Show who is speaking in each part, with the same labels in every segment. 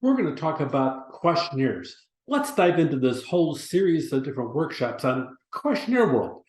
Speaker 1: we're going to talk about questionnaires. Let's dive into this whole series of different workshops on questionnaire world.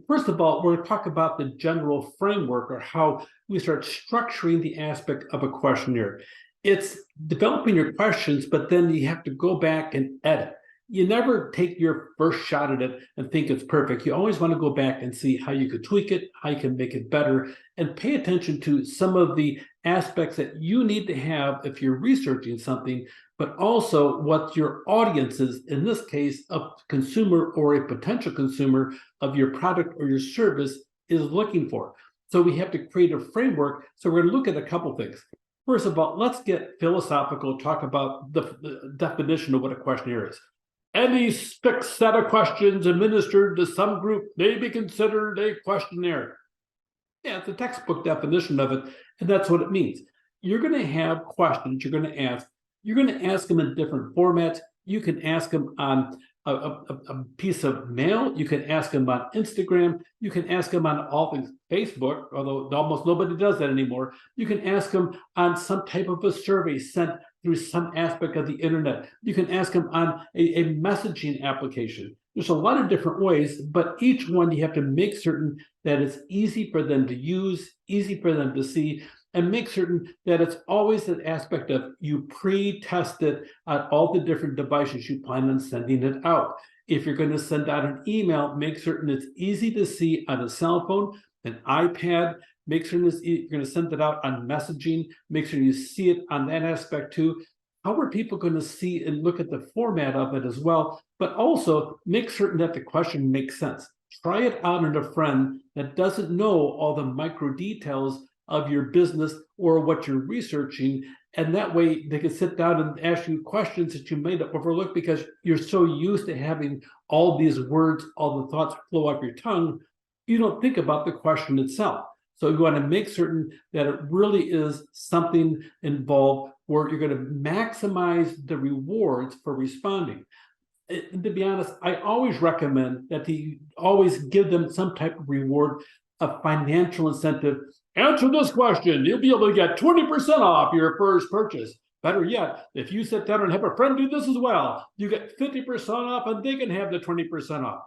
Speaker 1: First of all, we're going to talk about the general framework or how we start structuring the aspect of a questionnaire. It's developing your questions, but then you have to go back and edit. You never take your first shot at it and think it's perfect. You always want to go back and see how you could tweak it, how you can make it better, and pay attention to some of the aspects that you need to have if you're researching something, but also what your audience is, in this case, a consumer or a potential consumer of your product or your service is looking for. So we have to create a framework. So we're going to look at a couple things. First of all, let's get philosophical, talk about the definition of what a questionnaire is. Any fixed set of questions administered to some group may be considered a questionnaire. Yeah, it's a textbook definition of it, and that's what it means. You're going to have questions you're going to ask. You're going to ask them in different formats. You can ask them on a piece of mail. You can ask them on Instagram. You can ask them on all things Facebook, although almost nobody does that anymore. You can ask them on some type of a survey sent through some aspect of the internet. You can ask them on a messaging application. There's a lot of different ways, but each one you have to make certain that it's easy for them to use, easy for them to see, and make certain that it's always an aspect of you pre-test it on all the different devices you plan on sending it out. If you're going to send out an email, make certain it's easy to see on a cell phone, an iPad. Make sure you're going to send it out on messaging. Make sure you see it on that aspect too. How are people going to see and look at the format of it as well? But also make certain that the question makes sense. Try it out on a friend that doesn't know all the micro details of your business or what you're researching. And that way they can sit down and ask you questions that you may overlook because you're so used to having all these words, all the thoughts flow off your tongue. You don't think about the question itself. So you want to make certain that it really is something involved where you're going to maximize the rewards for responding. And to be honest, I always recommend that you always give them some type of reward, a financial incentive. Answer this question, you'll be able to get 20% off your first purchase. Better yet, if you sit down and have a friend do this as well, you get 50% off and they can have the 20% off.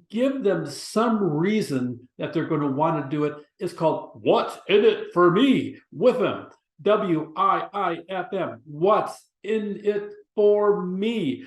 Speaker 1: Give them some reason that they're going to want to do it. It's called What's in It for Me with them. WIIFM. What's in it for me?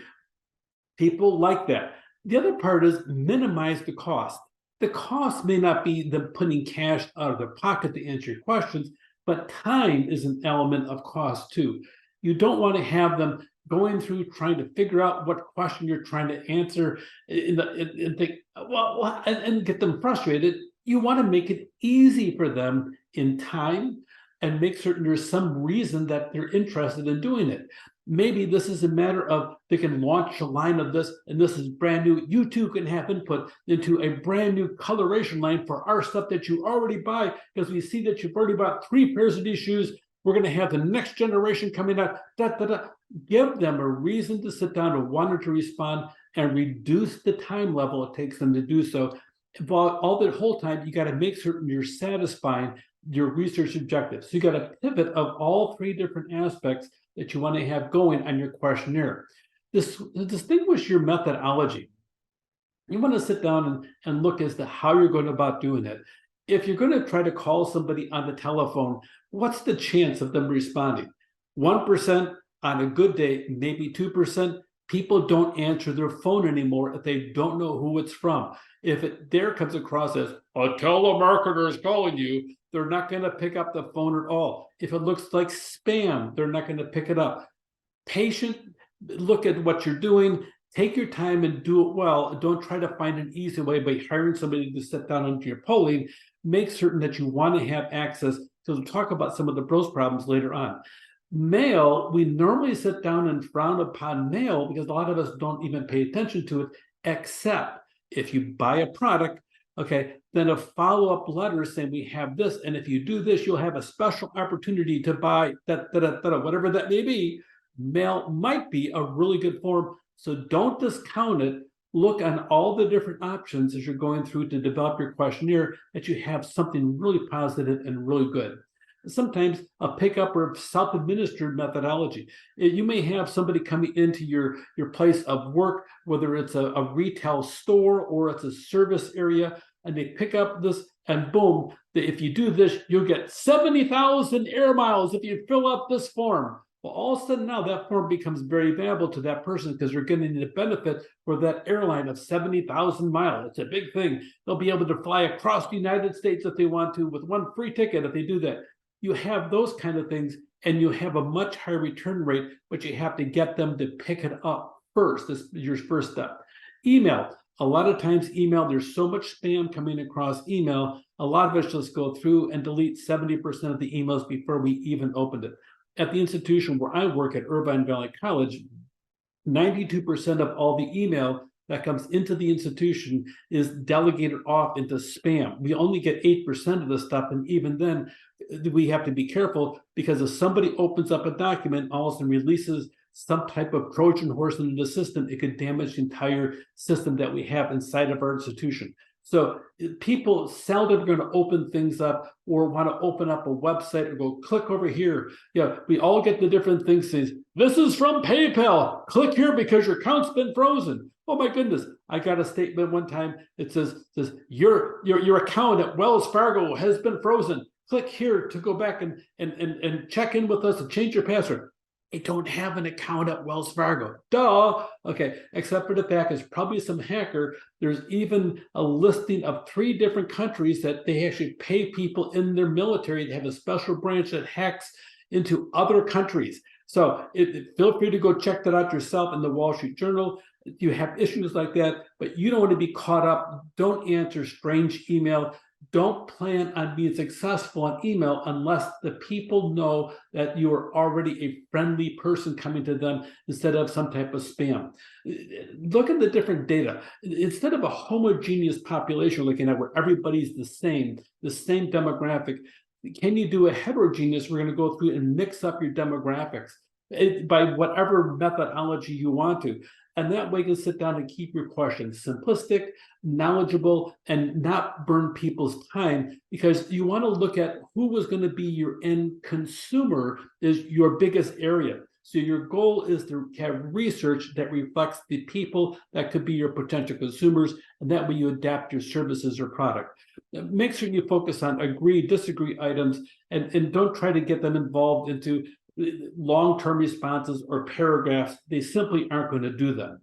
Speaker 1: People like that. The other part is minimize the cost. The cost may not be them putting cash out of their pocket to answer your questions, but time is an element of cost too. You don't want to have them going through trying to figure out what question you're trying to answer and think, and get them frustrated. You want to make it easy for them in time and make certain there's some reason that they're interested in doing it. Maybe this is a matter of they can launch a line of this, and this is brand new. You too can have input into a brand new coloration line for our stuff that you already buy, because we see that you've already bought 3 pairs of these shoes. We're going to have the next generation coming out. Give them a reason to sit down and want to respond and reduce the time level it takes them to do so. But all the whole time, you got to make certain you're satisfying your research objectives. So you got a pivot of all 3 different aspects that you want to have going on your questionnaire. Distinguish your methodology. You want to sit down and look as to how you're going about doing it. If you're going to try to call somebody on the telephone, what's the chance of them responding? 1% on a good day, maybe 2%. People don't answer their phone anymore if they don't know who it's from. If it there comes across as a telemarketer is calling you, they're not going to pick up the phone at all. If it looks like spam, they're not going to pick it up. Patient, look at what you're doing. Take your time and do it well. Don't try to find an easy way by hiring somebody to sit down into your polling. Make certain that you want to have access. So we'll talk about some of the pros problems later on. Mail, we normally sit down and frown upon mail because a lot of us don't even pay attention to it, except if you buy a product, okay, then a follow-up letter saying we have this, and if you do this, you'll have a special opportunity to buy whatever that may be. Mail might be a really good form, so don't discount it. Look on all the different options as you're going through to develop your questionnaire that you have something really positive and really good. sometimes a pickup or self-administered methodology. You may have somebody coming into your place of work, whether it's a retail store or it's a service area, and they pick up this, and boom, if you do this, you'll get 70,000 air miles if you fill out this form. Well, all of a sudden now that form becomes very valuable to that person because they're getting the benefit for that airline of 70,000 miles. It's a big thing. They'll be able to fly across the United States if they want to with one free ticket if they do that. You have those kind of things and you have a much higher return rate, but you have to get them to pick it up first. This is your first step. Email. A lot of times email, there's so much spam coming across email. A lot of us just go through and delete 70% of the emails before we even opened it. At the institution where I work at Irvine Valley College, 92% of all the email that comes into the institution is delegated off into spam. We only get 8% of the stuff, and even then, we have to be careful because if somebody opens up a document, all of a sudden releases some type of Trojan horse into the system, it could damage the entire system that we have inside of our institution. So people seldom are going to open things up or want to open up a website or go click over here. Yeah, we all get the different things. Says, this is from PayPal. Click here because your account's been frozen. Oh my goodness. I got a statement one time. It says your account at Wells Fargo has been frozen. Click here to go back and check in with us and change your password. I don't have an account at Wells Fargo. Duh. Okay, except for the fact there's probably some hacker. There's even a listing of 3 different countries that they actually pay people in their military to have a special branch that hacks into other countries. So feel free to go check that out yourself in the Wall Street Journal. You have issues like that, but you don't want to be caught up. Don't answer strange email. Don't plan on being successful on email unless the people know that you are already a friendly person coming to them instead of some type of spam. Look at the different data. Instead of a homogeneous population looking at where everybody's the same demographic, can you do a heterogeneous? We're going to go through and mix up your demographics by whatever methodology you want to. And that way you can sit down and keep your questions simplistic, knowledgeable, and not burn people's time, because you want to look at who was going to be your end consumer is your biggest area. So your goal is to have research that reflects the people that could be your potential consumers, and that way you adapt your services or product. Make sure you focus on agree, disagree items, and don't try to get them involved into long-term responses or paragraphs. They simply aren't going to do that.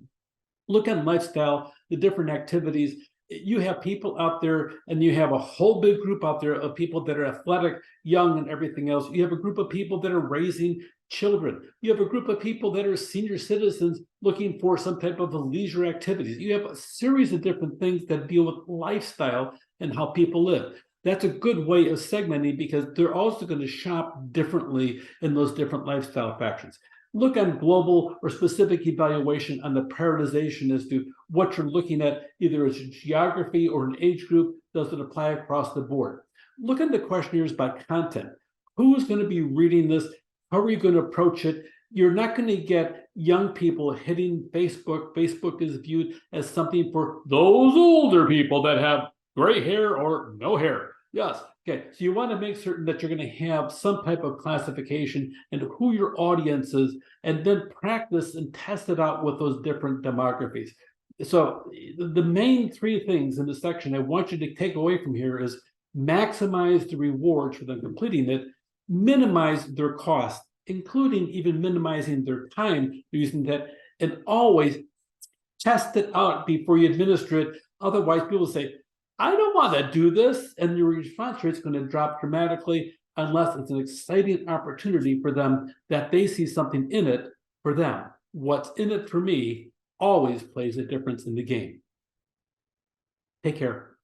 Speaker 1: Look at lifestyle, the different activities. You have people out there, and you have a whole big group out there of people that are athletic, young, and everything else. You have a group of people that are raising children. You have a group of people that are senior citizens looking for some type of leisure activities. You have a series of different things that deal with lifestyle and how people live. That's a good way of segmenting because they're also going to shop differently in those different lifestyle factions. Look on global or specific evaluation on the prioritization as to what you're looking at, either as a geography or an age group. Does it apply across the board? Look at the questionnaires by content. Who's going to be reading this? How are you going to approach it? You're not going to get young people hitting Facebook. Facebook is viewed as something for those older people that have gray hair or no hair. Yes. Okay. So you want to make certain that you're going to have some type of classification and who your audience is, and then practice and test it out with those different demographies. So the main 3 things in the section I want you to take away from here is maximize the rewards for them completing it, minimize their cost, including even minimizing their time using that, and always test it out before you administer it. Otherwise, people say, I don't want to do this, and your response rate is going to drop dramatically unless it's an exciting opportunity for them that they see something in it for them. What's in it for me always plays a difference in the game. Take care.